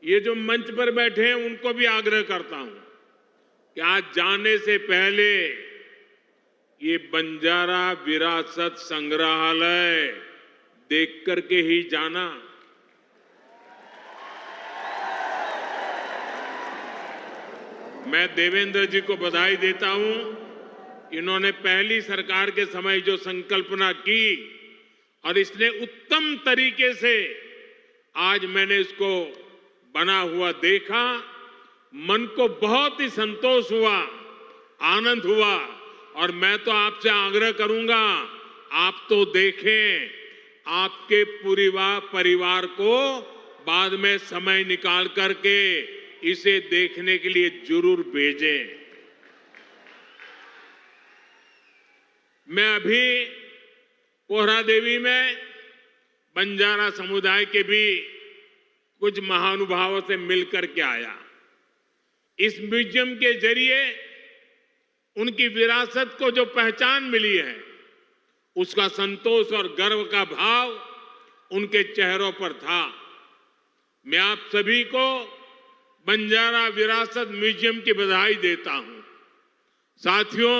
ये जो मंच पर बैठे हैं उनको भी आग्रह करता हूं कि आज जाने से पहले ये बंजारा विरासत संग्रहालय देख करके ही जाना। मैं देवेंद्र जी को बधाई देता हूं। इन्होंने पहली सरकार के समय जो संकल्पना की और इसने उत्तम तरीके से आज मैंने इसको बना हुआ देखा, मन को बहुत ही संतोष हुआ, आनंद हुआ। और मैं तो आपसे आग्रह करूंगा, आप तो देखें, आपके पूरे परिवार को बाद में समय निकाल करके इसे देखने के लिए जरूर भेजें। मैं अभी पोहरादेवी में बंजारा समुदाय के भी कुछ महानुभावों से मिलकर के आया। इस म्यूजियम के जरिए उनकी विरासत को जो पहचान मिली है, उसका संतोष और गर्व का भाव उनके चेहरों पर था। मैं आप सभी को बंजारा विरासत म्यूजियम की बधाई देता हूं। साथियों,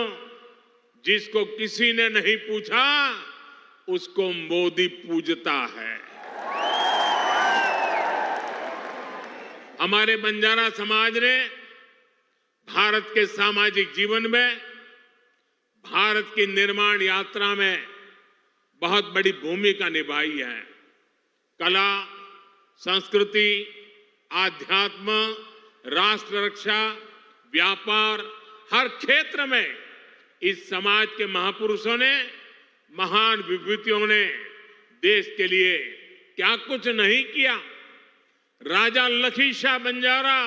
जिसको किसी ने नहीं पूछा उसको मोदी पूजता है। हमारे बंजारा समाज ने भारत के सामाजिक जीवन में, भारत की निर्माण यात्रा में बहुत बड़ी भूमिका निभाई है। कला, संस्कृति, आध्यात्म, राष्ट्र रक्षा, व्यापार, हर क्षेत्र में इस समाज के महापुरुषों ने, महान विभूतियों ने देश के लिए क्या कुछ नहीं किया। राजा लखी शाह बंजारा,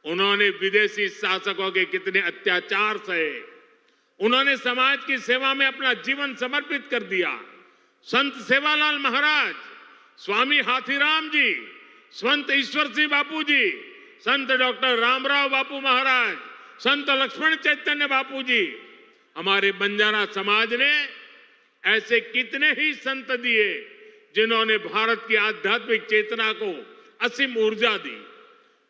उन्होंने विदेशी शासकों के कितने अत्याचार सहे, उन्होंने समाज की सेवा में अपना जीवन समर्पित कर दिया। संत सेवालाल महाराज, स्वामी हाथीराम जी, संत ईश्वर सिंह बापू जी, संत डॉक्टर रामराव बापू महाराज, संत लक्ष्मण चैतन्य बापू जी, हमारे बंजारा समाज ने ऐसे कितने ही संत दिए जिन्होंने भारत की आध्यात्मिक चेतना को असीम ऊर्जा दी।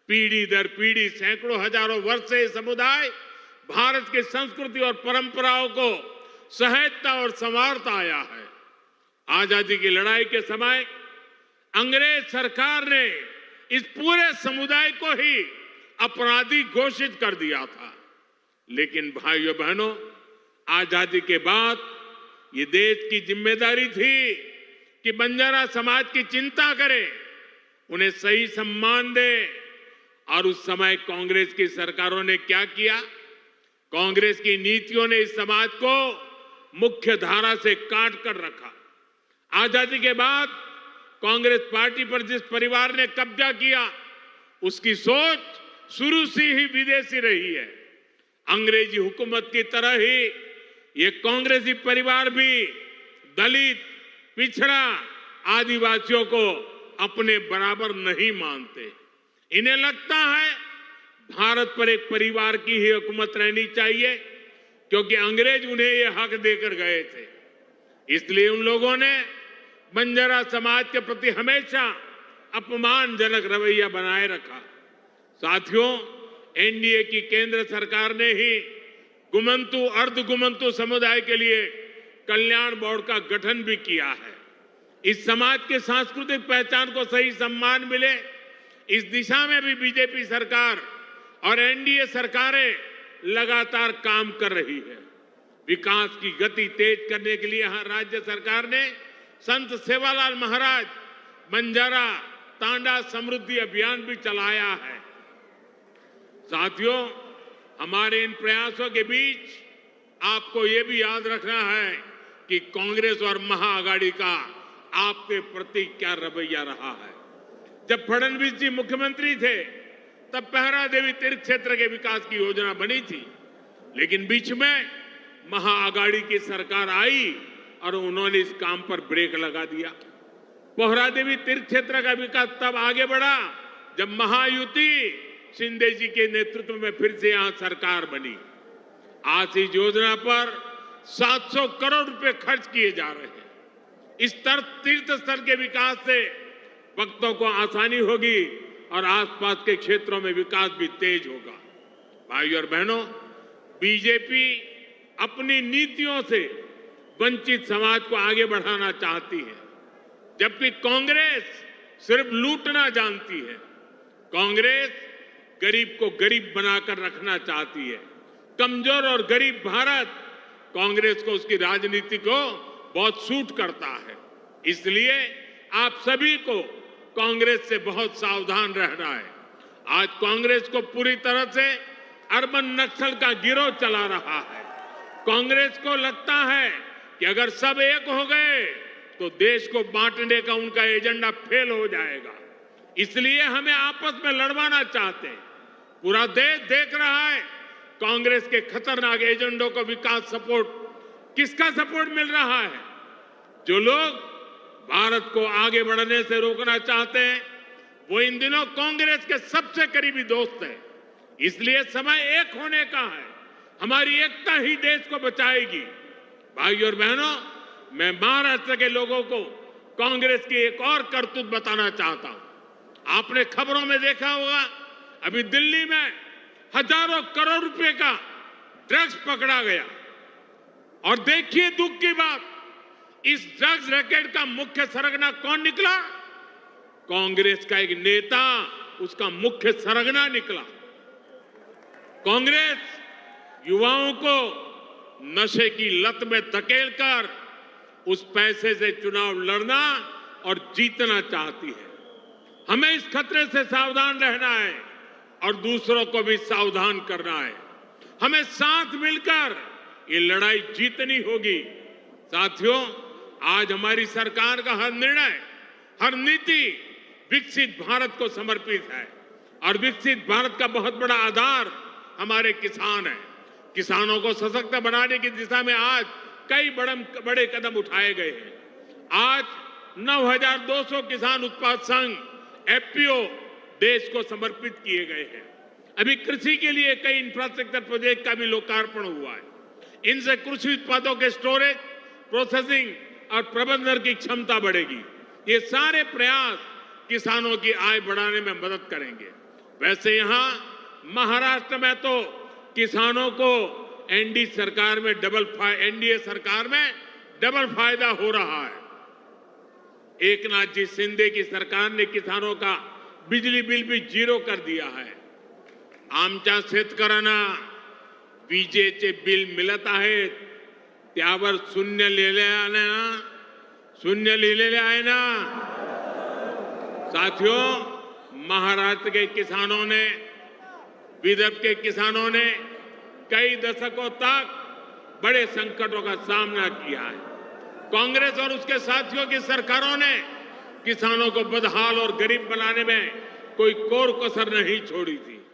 पीढ़ी दर पीढ़ी, सैकड़ों हजारों वर्ष से समुदाय भारत की संस्कृति और परंपराओं को सहेजता और संवारता आया है। आजादी की लड़ाई के समय अंग्रेज सरकार ने इस पूरे समुदाय को ही अपराधी घोषित कर दिया था। लेकिन भाइयों बहनों, आजादी के बाद ये देश की जिम्मेदारी थी कि बंजारा समाज की चिंता करे, उन्हें सही सम्मान दे। और उस समय कांग्रेस की सरकारों ने क्या किया? कांग्रेस की नीतियों ने इस समाज को मुख्य धारा से काट कर रखा। आजादी के बाद कांग्रेस पार्टी पर जिस परिवार ने कब्जा किया, उसकी सोच शुरू से ही विदेशी रही है। अंग्रेजी हुकूमत की तरह ही ये कांग्रेसी परिवार भी दलित, पिछड़ा, आदिवासियों को अपने बराबर नहीं मानते। इन्हें लगता है भारत पर एक परिवार की ही हुकूमत रहनी चाहिए, क्योंकि अंग्रेज उन्हें ये हक देकर गए थे। इसलिए उन लोगों ने बंजारा समाज के प्रति हमेशा अपमानजनक रवैया बनाए रखा। साथियों, एनडीए की केंद्र सरकार ने ही गुमंतु, अर्धगुमंतु समुदाय के लिए कल्याण बोर्ड का गठन भी किया है। इस समाज के सांस्कृतिक पहचान को सही सम्मान मिले, इस दिशा में भी बीजेपी सरकार और एनडीए सरकारें लगातार काम कर रही है। विकास की गति तेज करने के लिए यहां राज्य सरकार ने संत सेवालाल महाराज बंजारा तांडा समृद्धि अभियान भी चलाया है। साथियों, हमारे इन प्रयासों के बीच आपको ये भी याद रखना है कि कांग्रेस और महाआघाड़ी का आपके प्रति क्या रवैया रहा है। जब फडणवीस जी मुख्यमंत्री थे, तब पहरा देवी तीर्थ क्षेत्र के विकास की योजना बनी थी, लेकिन बीच में महाआघाड़ी की सरकार आई और उन्होंने इस काम पर ब्रेक लगा दिया। पोहरा देवी तीर्थ क्षेत्र का विकास तब आगे बढ़ा जब महायुति शिंदे जी के नेतृत्व में फिर से यहां सरकार बनी। आज इस योजना पर 700 करोड़ रुपए खर्च किए जा रहे हैं। इस तीर्थ स्थल के विकास से भक्तों को आसानी होगी, और आसपास के क्षेत्रों में विकास भी तेज होगा। भाइयों और बहनों, बीजेपी अपनी नीतियों से वंचित समाज को आगे बढ़ाना चाहती है, जबकि कांग्रेस सिर्फ लूटना जानती है। कांग्रेस गरीब को गरीब बनाकर रखना चाहती है। कमजोर और गरीब भारत कांग्रेस को उसकी राजनीति को बहुत सूट करता है। इसलिए आप सभी को कांग्रेस से बहुत सावधान रहना है। आज कांग्रेस को पूरी तरह से अर्बन नक्सल का गिरोह चला रहा है। कांग्रेस को लगता है कि अगर सब एक हो गए तो देश को बांटने का उनका एजेंडा फेल हो जाएगा। इसलिए हमें आपस में लड़वाना चाहते हैं। पूरा देश देख रहा है कांग्रेस के खतरनाक एजेंडों को विकास सपोर्ट, किसका सपोर्ट मिल रहा है? जो लोग भारत को आगे बढ़ने से रोकना चाहते हैं वो इन दिनों कांग्रेस के सबसे करीबी दोस्त हैं। इसलिए समय एक होने का है। हमारी एकता ही देश को बचाएगी। भाइयों और बहनों, मैं महाराष्ट्र के लोगों को कांग्रेस की एक और करतूत बताना चाहता हूं। आपने खबरों में देखा होगा, अभी दिल्ली में हजारों करोड़ रुपए का ड्रग्स पकड़ा गया। और देखिए दुख की बात, इस ड्रग्स रैकेट का मुख्य सरगना कौन निकला? कांग्रेस का एक नेता उसका मुख्य सरगना निकला। कांग्रेस युवाओं को नशे की लत में धकेलकर उस पैसे से चुनाव लड़ना और जीतना चाहती है। हमें इस खतरे से सावधान रहना है और दूसरों को भी सावधान करना है। हमें साथ मिलकर ये लड़ाई जीतनी होगी। साथियों, आज हमारी सरकार का हर निर्णय, हर नीति विकसित भारत को समर्पित है और विकसित भारत का बहुत बड़ा आधार हमारे किसान हैं। किसानों को सशक्त बनाने की दिशा में आज कई बड़े कदम उठाए गए हैं। आज 9,200 किसान उत्पाद संघ एफपीओ देश को समर्पित किए गए हैं। अभी कृषि के लिए कई इंफ्रास्ट्रक्चर प्रोजेक्ट का भी लोकार्पण हुआ है। इनसे कृषि उत्पादों के स्टोरेज, प्रोसेसिंग और प्रबंधन की क्षमता बढ़ेगी। ये सारे प्रयास किसानों की आय बढ़ाने में मदद करेंगे। वैसे यहां महाराष्ट्र में तो किसानों को एनडीए सरकार में डबल फायदा हो रहा है। एकनाथ जी शिंदे की सरकार ने किसानों का बिजली बिल भी जीरो कर दिया है। आमच्या शेतकऱ्यांना विजेचे बिल मिळत आहेत, त्यावर शून्य लिहिलेले आहे ना। साथियों, महाराष्ट्र के किसानों ने, विदर्भ के किसानों ने कई दशकों तक बड़े संकटों का सामना किया है। कांग्रेस और उसके साथियों की सरकारों ने किसानों को बदहाल और गरीब बनाने में कोई कोर कसर नहीं छोड़ी थी।